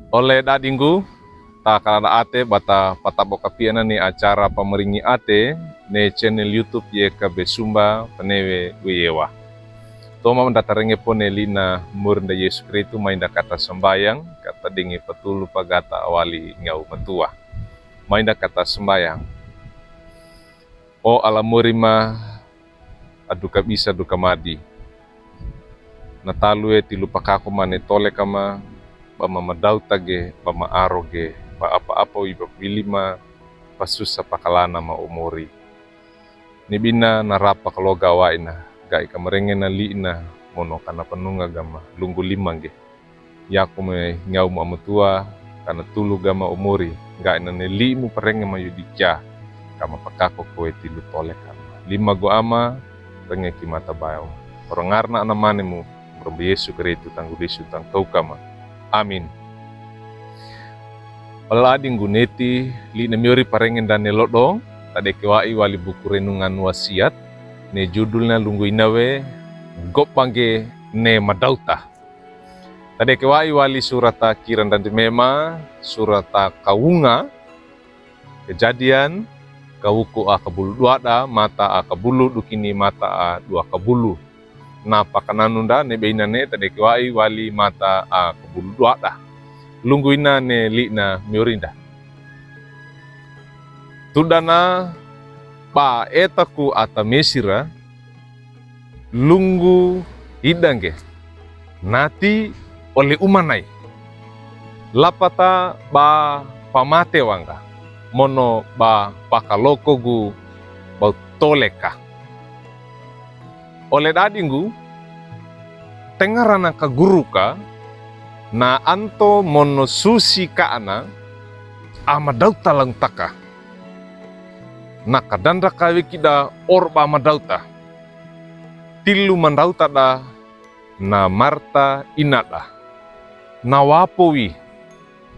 Oleh dadinggu, ta kalada ate bata patabo kapiana ni acara pameringi ate ne channel YouTube ye kabe sumba panewe wiyewa. Toma mendatarenge pone lina murnda Yesus Kristu mainda kata sembayang, kata dingi petulu pagata awali ngau matua. Mainda kata sembayang. O ala murima aduka bisa duka madi. Natalue tilu pakako mane tole kama bama madau tage, bama aroge, ba apa-apa iba pilima pasusa pakalana ma umuri. Nibina narapa kaloga waina, gai kamerenge na liina mono kana penunga gama lunggu limangge. Yaku me ngau ma mutua kana tulu gama umuri, gai na nelimu perenge ma yudikya kama pakako koe tilu tole kama. Lima go ama renge kimata bayo. Orangarna anamanemu, Rombe Yesu Kristu tanggu Yesu tang kau kama. Amin. Palading guneti li nemiori parengen dan nelodo tade kewai wali buku renungan wasiat ne judulnya lunggu inawe gopangge ne madauta. Tade kewai wali surata kiran dan mema surata kaunga kejadian kawuku akabulu duada mata akabulu dukini mata a dua kabulu. Na pakananunda ne beinane tade kewai wali mata a kabulu duada. Lungguina ne li'na miorinda. Tudana pa etaku ata mesira lunggu hidangge nati oleh umanai. Lapata ba pamate wanga mono ba pakalokogu bau toleka. Oleh dadinggu tengarana kaguruka na anto mono susi kaana amadauta lang taka. Na kadandra kawe kida orba amadauta. Tilu mandauta da na Marta inada. Na wapowi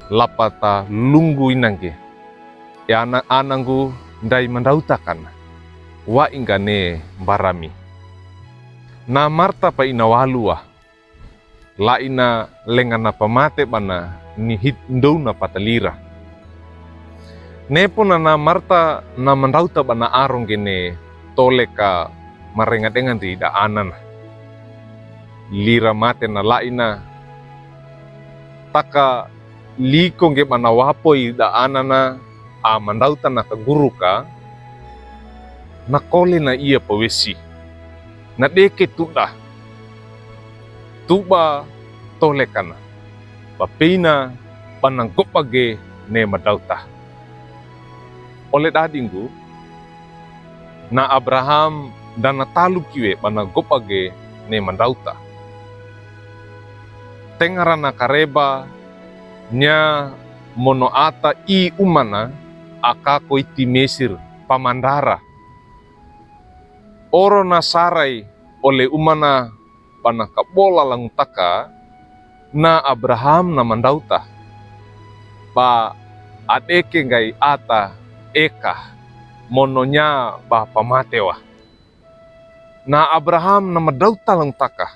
lapata lunggu inangge. Ya ananggu ndai mandauta kana. Wa ingane barami. Na Marta pa inawalua. Laina lengana pamate bana ni hitndou na patalira. Nepo na Marta na mandauta bana arong gene toleka marenga dengan tidak anan. Lira mate na laina taka likong ge bana wapoi da anana a mandauta na kaguruka na kole na ia pawesi. Na deke tuda tuba tolekana bapina pananggopage ne madauta. Oleh dadinggu na Abraham dan natalu kiwe pananggopage ne madauta. Tengarana kareba nya mono ata i umana akako iti Mesir pamandara. Oro nasarai oleh umana panakabola lang taka na Abraham na mandauta. Pa adeke ngai ata eka mononya ba pamatewa. Na Abraham na mandauta lang taka.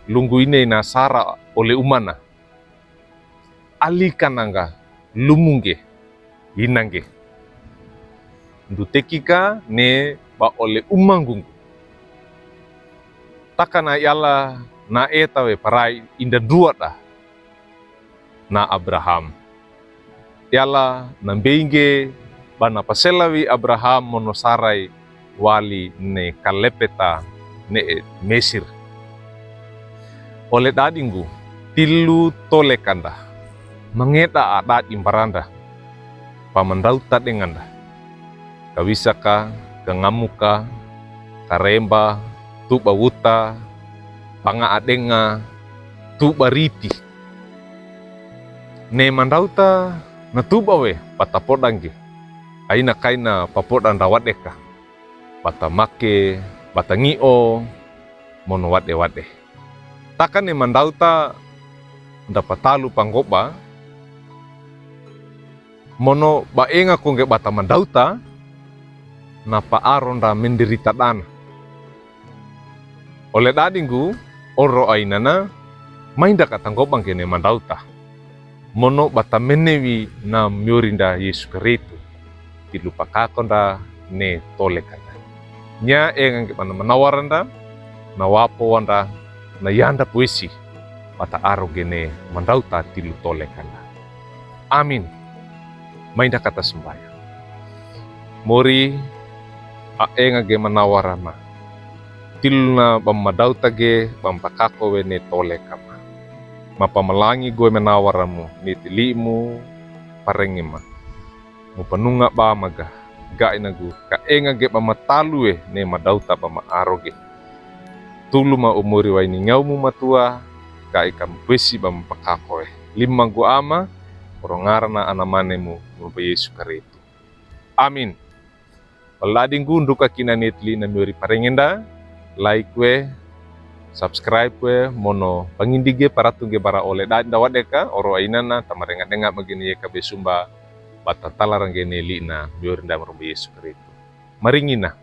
Lunggu ine na sara oleh umana. Alikan angga lumungge inangge. Ndutekika ne ba oleh umanggung. Takana yala na etawe parai inda dua dah na Abraham. Yala nambeinge bana paselawi Abraham monosarai wali ne kalepeta ne Mesir. Oleh dadinggu tilu tolekanda mengeta adat imparanda pamandauta denganda. Kawisaka, kangamuka, karemba, tuba wuta, panga adenga, tuba riti. Ne mandauta na tuba we patapodangge. Aina kaina papodan rawat deka. Bata make, bata ngio, mono wade. Takan ne mandauta dapat talu panggoba. Mono baenga kongge bata mandauta. Napa aron da menderita dan. Oleh dadinggu oro ainana mainda katanggobang kene mandauta. Mono bata menewi na miorinda Yesu Kristo dilupa kakonda ne tole kana. Nya engang mana menawaranda, nawapo wanda, na yanda puisi bata aro gene mandauta tilu tole kana. Amin. Mainda kata sembahyang. Mori enga ge menawarama. Tilna bamadauta ge bampakako we ne tole kama. Mapamalangi gue menawaramu ni tilimu parengima. Mu panunga ba maga ga inagu ka enga ge pamatalu ne madauta pama aroge. Tulu ma umuri wa ini ngaumu matua ka ikam besi bampakako lima gu ama orongarana anamanemu muba Yesu Kristo. Amin. Palading gundu ka kina netli na miori parengenda like we subscribe we mono pangindige paratunge bara oleh dan dawadeka oro ainana tamarenga denga magini ye kabe sumba bata talarang gene lina bior ndam Yesu Kristo. Maringina